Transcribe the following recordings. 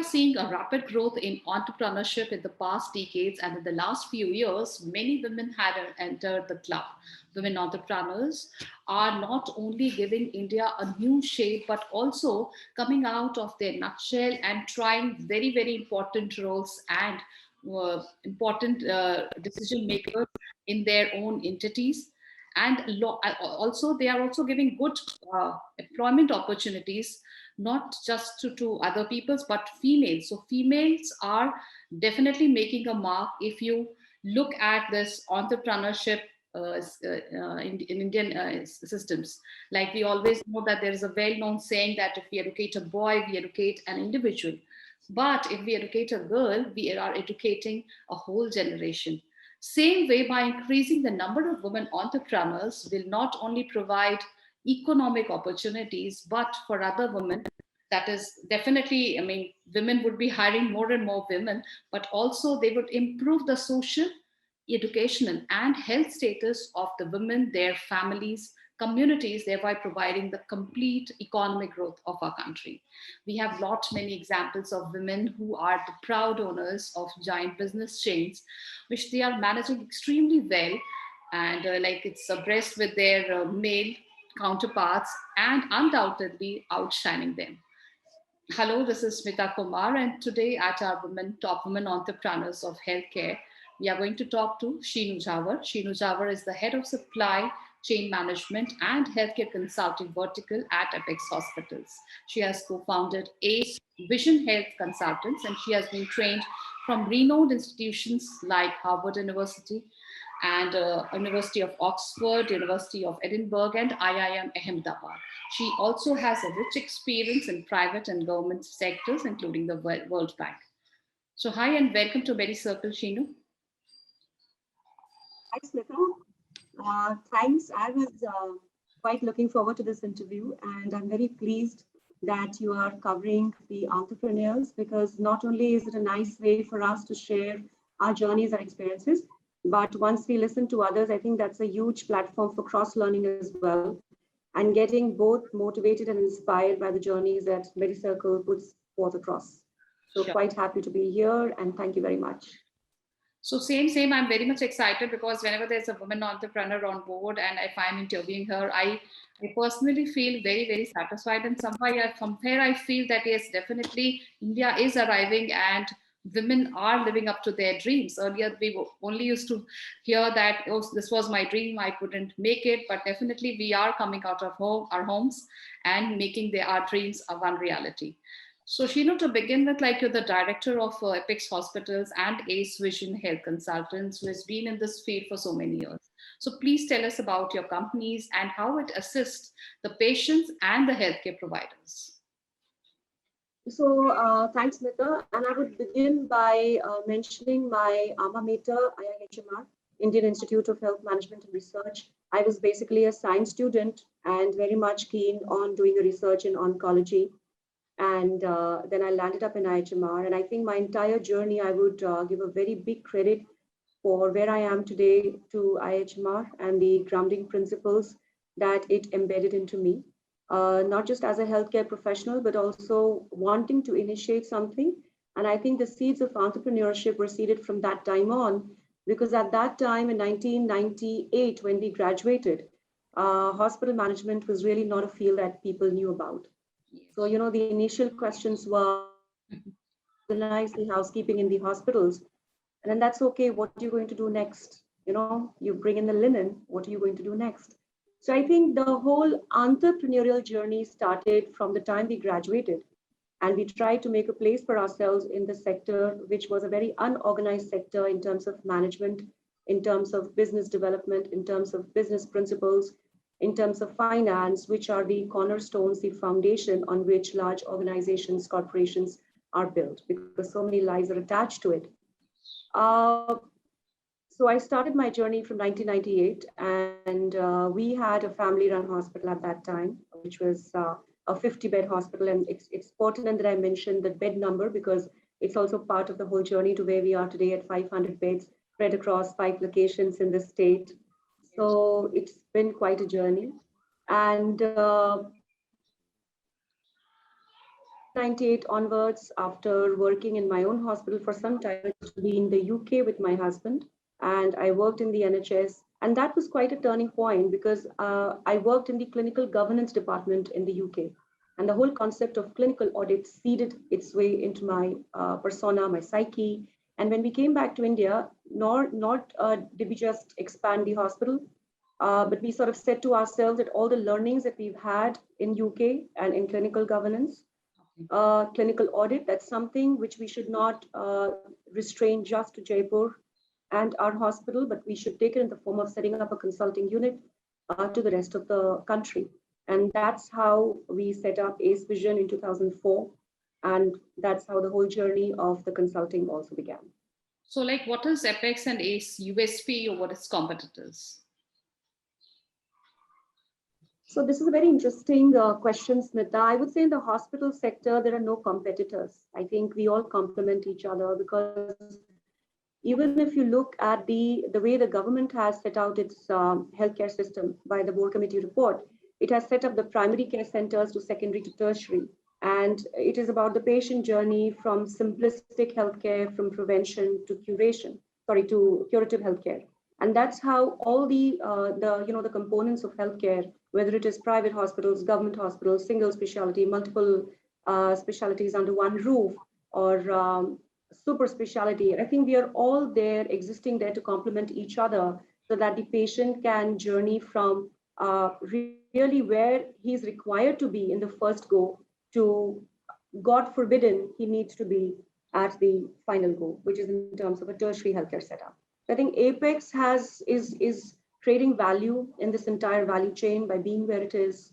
are seeing a rapid growth in entrepreneurship in the past decades, and in the last few years, many women have entered the club. Women entrepreneurs are not only giving India a new shape, but also coming out of their nutshell and trying very, very important roles and important decision makers in their own entities. And also, they are also giving good employment opportunities, not just to other peoples, but females. So females are definitely making a mark if you look at this entrepreneurship in Indian systems. Like we always know that there is a well-known saying that if we educate a boy, we educate an individual. But if we educate a girl, we are educating a whole generation. Same way, by increasing the number of women entrepreneurs will not only provide economic opportunities, but for other women, that is definitely, I mean, women would be hiring more and more women, but also they would improve the social, educational, and health status of the women, their families, communities, thereby providing the complete economic growth of our country. We have lot many examples of women who are the proud owners of giant business chains, which they are managing extremely well, and like it's abreast with their male counterparts and undoubtedly outshining them. Hello, this is Smita Kumar, and today at our Top Women Entrepreneurs of Healthcare, we are going to talk to Sheenu Jhawar. Sheenu Jhawar is the head of supply chain management and healthcare consulting vertical at Apex Hospitals. She has co-founded ACE Vision Health Consultants, and she has been trained from renowned institutions like Harvard University and University of Oxford, University of Edinburgh, and IIM Ahmedabad. She also has a rich experience in private and government sectors, including the World Bank. So hi and welcome to Medicircle, Sheenu. Hi, Smita. Thanks. I was quite looking forward to this interview, and I'm very pleased that you are covering the entrepreneurs, because not only is it a nice way for us to share our journeys and experiences, but once we listen to others, I think that's a huge platform for cross-learning as well, and getting both motivated and inspired by the journeys that Medicircle puts forth across. So Sure. Quite happy to be here, and thank you very much. So same. I'm very much excited because whenever there's a woman entrepreneur on board and if I'm interviewing her, I personally feel very, very satisfied. And somewhere I feel that yes, definitely India is arriving and women are living up to their dreams. Earlier, we only used to hear that, oh, this was my dream, I couldn't make it. But definitely we are coming out of our homes and making our dreams a one reality. So, Sheenu, to begin with, like you're the director of Apex Hospitals and ACE Vision Health Consultants, who has been in this field for so many years. So, please tell us about your companies and how it assists the patients and the healthcare providers. So thanks, Smita. And I would begin by mentioning my alma mater, IIHMR, Indian Institute of Health Management and Research. I was basically a science student and very much keen on doing a research in oncology. And then I landed up in IHMR. And I think my entire journey, I would give a very big credit for where I am today to IHMR and the grounding principles that it embedded into me. Not just as a healthcare professional, but also wanting to initiate something. And I think the seeds of entrepreneurship were seeded from that time on, because at that time in 1998, when we graduated, hospital management was really not a field that people knew about. So, the initial questions were, organize the housekeeping in the hospitals. And then that's okay, what are you going to do next? You bring in the linen, what are you going to do next? So I think the whole entrepreneurial journey started from the time we graduated, and we tried to make a place for ourselves in the sector, which was a very unorganized sector in terms of management, in terms of business development, in terms of business principles, in terms of finance, which are the cornerstones, the foundation on which large organizations, corporations are built, because so many lives are attached to it. So I started my journey from 1998, and we had a family-run hospital at that time, which was a 50-bed hospital. And it's pertinent that I mention the bed number, because it's also part of the whole journey to where we are today at 500 beds spread across 5 locations in the state. So it's been quite a journey. And 1998 onwards, after working in my own hospital for some time, I used to be in the UK with my husband, and I worked in the NHS. And that was quite a turning point because I worked in the clinical governance department in the UK. And the whole concept of clinical audit seeded its way into my persona, my psyche. And when we came back to India, not did we just expand the hospital, but we sort of said to ourselves that all the learnings that we've had in UK and in clinical governance, clinical audit, that's something which we should not restrain just to Jaipur and our hospital, but we should take it in the form of setting up a consulting unit to the rest of the country. And that's how we set up ACE Vision in 2004. And that's how the whole journey of the consulting also began. So like what is Apex and ACE USP over its competitors? So this is a very interesting question, Smita. I would say in the hospital sector, there are no competitors. I think we all complement each other because even if you look at the way the government has set out its healthcare system by the board committee report, it has set up the primary care centers to secondary to tertiary. And it is about the patient journey from simplistic healthcare, from prevention to to curative healthcare. And that's how all the components of healthcare, whether it is private hospitals, government hospitals, single specialty, multiple specialties under one roof, or super specialty. I think we are all there, existing there to complement each other so that the patient can journey from really where he's required to be in the first go to, God forbidden, he needs to be at the final go, which is in terms of a tertiary healthcare setup. I think Apex is creating value in this entire value chain by being where it is.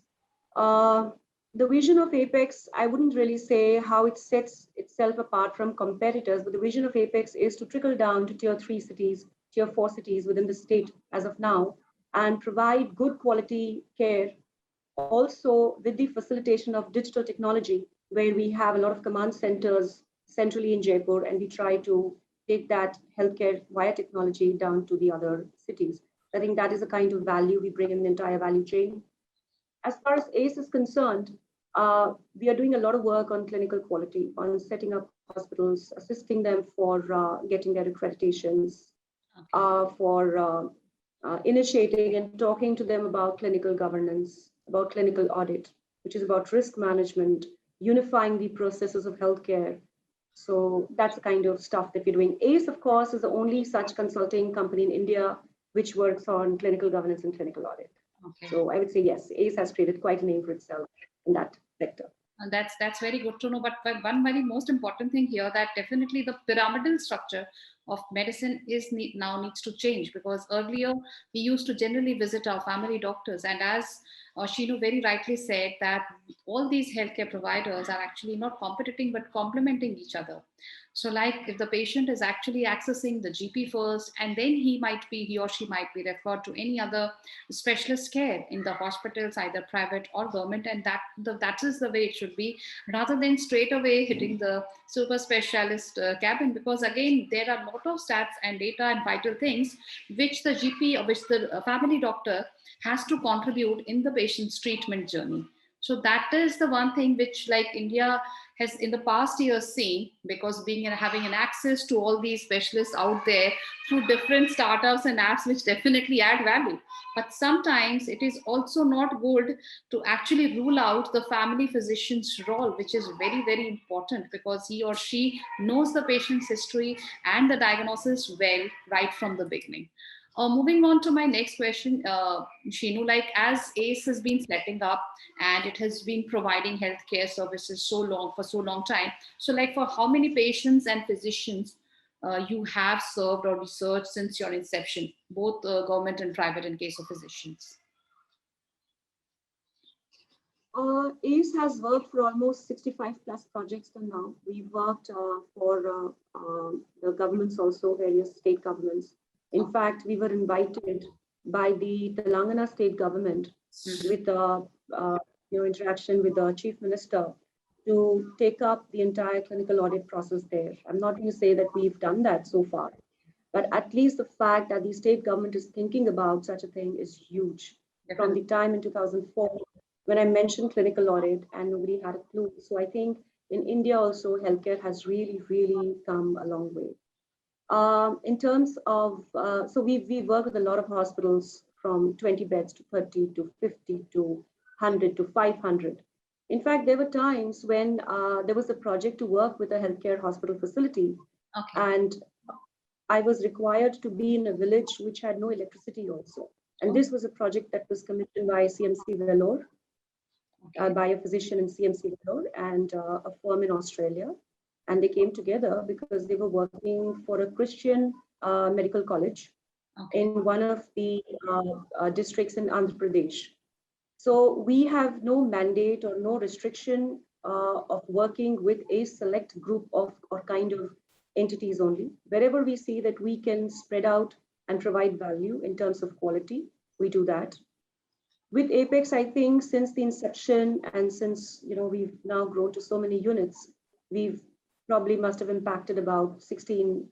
The vision of Apex, I wouldn't really say how it sets itself apart from competitors, but the vision of Apex is to trickle down to tier 3 cities, tier 4 cities within the state as of now, and provide good quality care, also with the facilitation of digital technology, where we have a lot of command centers centrally in Jaipur, and we try to take that healthcare via technology down to the other cities. I think that is the kind of value we bring in the entire value chain. As far as ACE is concerned, we are doing a lot of work on clinical quality, on setting up hospitals, assisting them for getting their accreditations, for initiating and talking to them about clinical governance, about clinical audit, which is about risk management, unifying the processes of healthcare. So that's the kind of stuff that we're doing. ACE, of course, is the only such consulting company in India which works on clinical governance and clinical audit. Okay. So I would say yes, ACE has created quite a name for itself in that sector. And that's very good to know. But one very most important thing here, that definitely the pyramidal structure of medicine now needs to change, because earlier we used to generally visit our family doctors, and as Sheenu very rightly said, that all these healthcare providers are actually not competing but complementing each other. So like if the patient is actually accessing the GP first, and then he or she might be referred to any other specialist care in the hospitals, either private or government, and that is the way it should be, rather than straight away hitting the super specialist cabin, because again there are a lot of stats and data and vital things which the GP or which the family doctor has to contribute in the patient's treatment journey. So that is the one thing which like India has in the past years seen, because having an access to all these specialists out there through different startups and apps which definitely add value. But sometimes it is also not good to actually rule out the family physician's role, which is very, very important, because he or she knows the patient's history and the diagnosis well right from the beginning. Moving on to my next question, Sheenu, like as ACE has been setting up and it has been providing healthcare services for so long time. So like for how many patients and physicians you have served or researched since your inception, both government and private in case of physicians? ACE has worked for almost 65 plus projects till now. We've worked for the governments also, various state governments. In fact, we were invited by the Telangana state government with interaction with the chief minister to take up the entire clinical audit process there. I'm not going to say that we've done that so far, but at least the fact that the state government is thinking about such a thing is huge. From the time in 2004, when I mentioned clinical audit and nobody had a clue. So I think in India also, healthcare has really, really come a long way. In terms of, so we work with a lot of hospitals from 20 beds to 30 to 50 to 100 to 500. In fact, there were times when there was a project to work with a healthcare hospital facility, Okay. and I was required to be in a village which had no electricity also. And this was a project that was commissioned by CMC Vellore, by a physician in CMC Vellore and a firm in Australia. And they came together because they were working for a Christian medical college in one of the districts in Andhra Pradesh. So we have no mandate or no restriction of working with a select group of or kind of entities only. Wherever we see that we can spread out and provide value in terms of quality, we do that. With Apex, I think since the inception and since we've now grown to so many units, we've probably must have impacted about 16,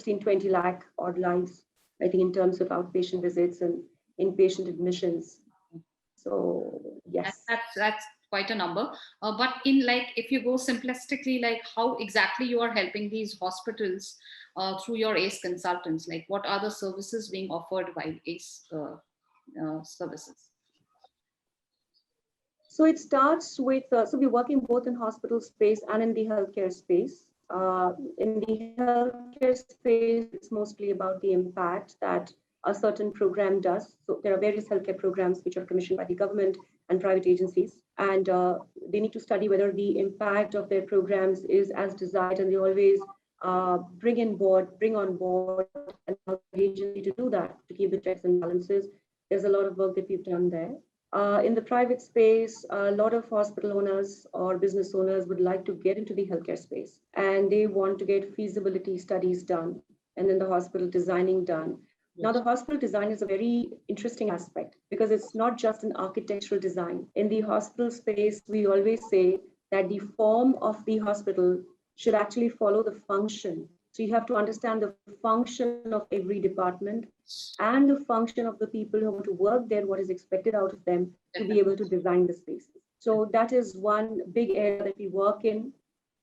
20 lakh odd lives, I think, in terms of outpatient visits and inpatient admissions. So yes, that's quite a number. But in like, if you go simplistically, like how exactly you are helping these hospitals through your ACE consultants? Like, what are the services being offered by ACE services? So it starts with, so we're working both in hospital space and in the healthcare space. In the healthcare space, it's mostly about the impact that a certain program does. So there are various healthcare programs which are commissioned by the government and private agencies, and they need to study whether the impact of their programs is as desired, and they always bring on board an agency to do that, to keep the checks and balances. There's a lot of work that we've done there. In the private space, a lot of hospital owners or business owners would like to get into the healthcare space, and they want to get feasibility studies done and then the hospital designing done. Yes. Now, the hospital design is a very interesting aspect because it's not just an architectural design. In the hospital space, we always say that the form of the hospital should actually follow the function. So you have to understand the function of every department and the function of the people who want to work there, what is expected out of them to be able to design the spaces. So that is one big area that we work in.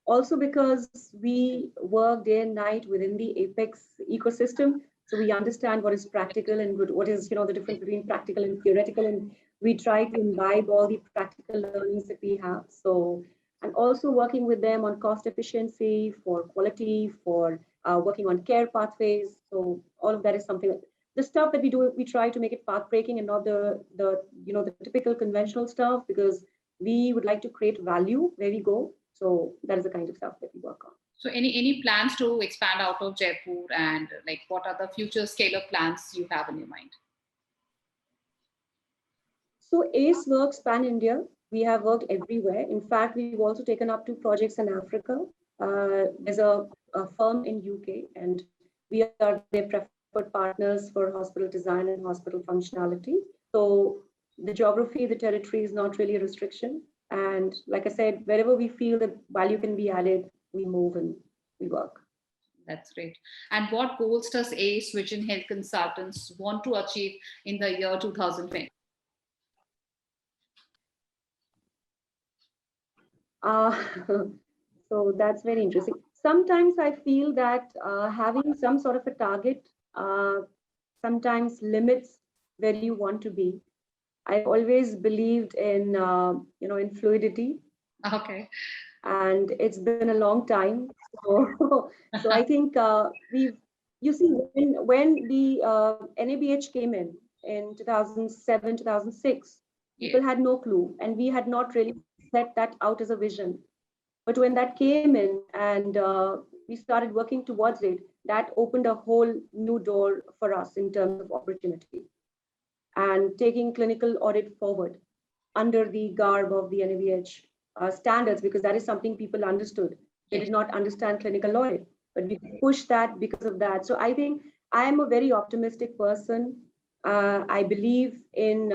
Also because we work day and night within the Apex ecosystem, so we understand what is practical and what is the difference between practical and theoretical, and we try to imbibe all the practical learnings that we have. So, and also working with them on cost efficiency, for quality, for working on care pathways. So all of that is something. The stuff that we do, we try to make it path breaking and not the typical conventional stuff, because we would like to create value where we go. So that is the kind of stuff that we work on. So any plans to expand out of Jaipur, and like what are the future scale-up plans you have in your mind? So ACE works pan-India. We have worked everywhere. In fact, we've also taken up 2 projects in Africa. There's a firm in UK, and we are their preferred partners for hospital design and hospital functionality. So the geography, the territory is not really a restriction. And like I said, wherever we feel that value can be added, we move and we work. That's great. And what goals does ACE Vision Health Consultants want to achieve in the year 2020? So that's very interesting. Sometimes I feel that having some sort of a target sometimes limits where you want to be. I've always believed in in fluidity. Okay. And it's been a long time. So, so I think you see, when the NABH came in 2007, 2006, people had no clue, and we had not really set that out as a vision. But when that came in and we started working towards it, that opened a whole new door for us in terms of opportunity and taking clinical audit forward under the garb of the NABH standards, because that is something people understood. They did not understand clinical audit, but we pushed that because of that. So I think I am a very optimistic person. I believe in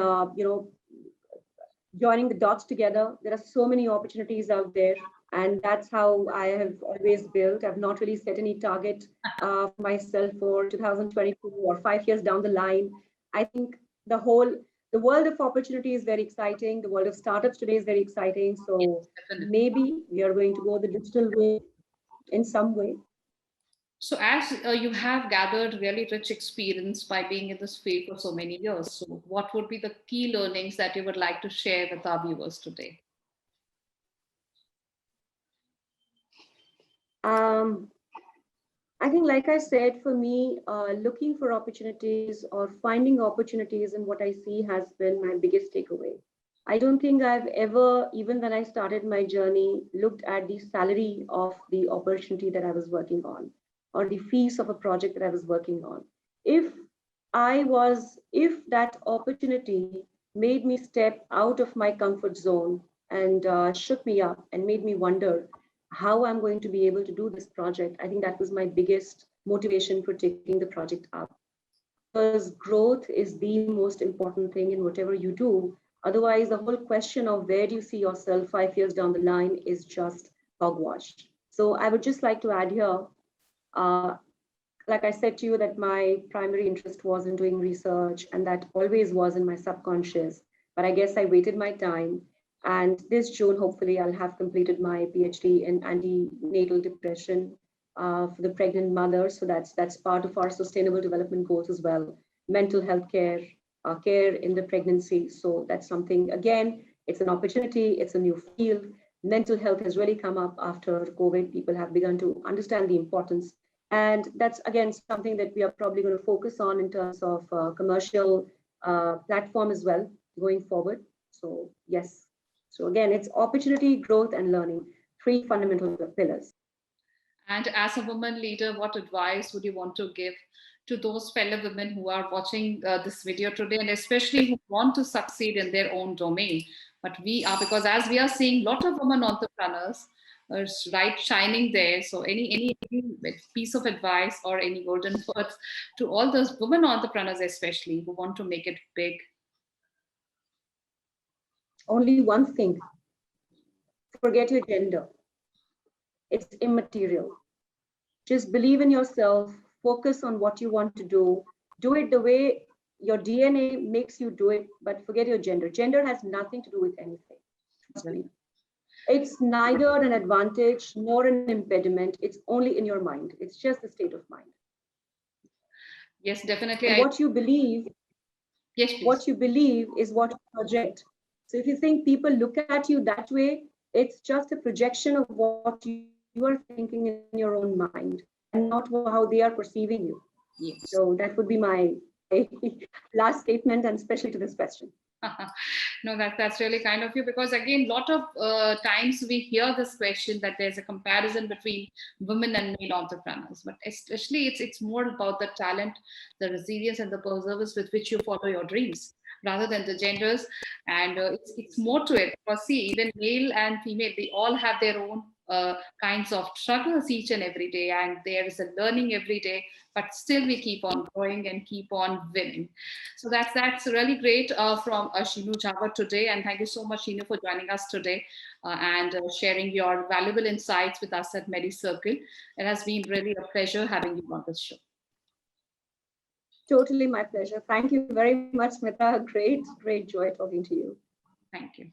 joining the dots together. There are so many opportunities out there, and that's how I have always built. I've not really set any target for myself for 2022 or 5 years down the line. I think the whole the world of opportunity is very exciting. The world of startups today is very exciting. So Definitely. maybe we are going to go the digital way in some way. So as you have gathered really rich experience by being in this field for so many years, so what would be the key learnings that you would like to share with our viewers today? I think, like I said, for me, looking for opportunities or finding opportunities in what I see has been my biggest takeaway. I don't think I've ever, even when I started my journey, looked at the salary of the opportunity that I was working on or the fees of a project that I was working on. If if that opportunity made me step out of my comfort zone and shook me up and made me wonder how I'm going to be able to do this project, I think that was my biggest motivation for taking the project up. Because growth is the most important thing in whatever you do. Otherwise, the whole question of where do you see yourself 5 years down the line is just hogwash. So I would just like to add here, uh, like I said to you, that my primary interest was in doing research, and that always was in my subconscious. But I guess I waited my time. And this June, hopefully, I'll have completed my PhD in antenatal depression for the pregnant mother. So that's part of our sustainable development goals as well. Mental health care, care in the pregnancy. So that's something, again, it's an opportunity, it's a new field. Mental health has really come up after COVID. People have begun to understand the importance, and that's, again, something that we are probably going to focus on in terms of commercial platform as well going forward. So yes. So again, it's opportunity, growth, and learning, three fundamental pillars. And as a woman leader, what advice would you want to give to those fellow women who are watching this video today, and especially who want to succeed in their own domain? But we are, because as we are seeing a lot of women entrepreneurs, right, shining there. So any piece of advice or any golden words to all those women entrepreneurs, especially who want to make it big? Only one thing: forget your gender. It's immaterial. Just believe in yourself, focus on what you want to do it the way your DNA makes you do it, but forget your gender. Gender has nothing to do with anything. Trust me. It's neither an advantage nor an impediment. It's only in your mind. It's just the state of mind. Yes, definitely. And what you believe, Yes, please. what you believe is what you project. So if you think people look at you that way, it's just a projection of what you are thinking in your own mind and not how they are perceiving you. Yes. So that would be my last statement, and especially to this question. No, that's really kind of you, because again, lot of times we hear this question that there's a comparison between women and male entrepreneurs, but especially it's more about the talent, the resilience, and the perseverance with which you follow your dreams, rather than the genders. And it's more to it, because see, even male and female, they all have their own kinds of struggles each and every day, and there is a learning every day, but still we keep on growing and keep on winning. So that's really great from Sheenu Jhawar today, and thank you so much, Sheenu, for joining us today and sharing your valuable insights with us at Medicircle. It has been really a pleasure having you on this show. Totally my pleasure. Thank you very much, Smita. Great joy talking to you. Thank you.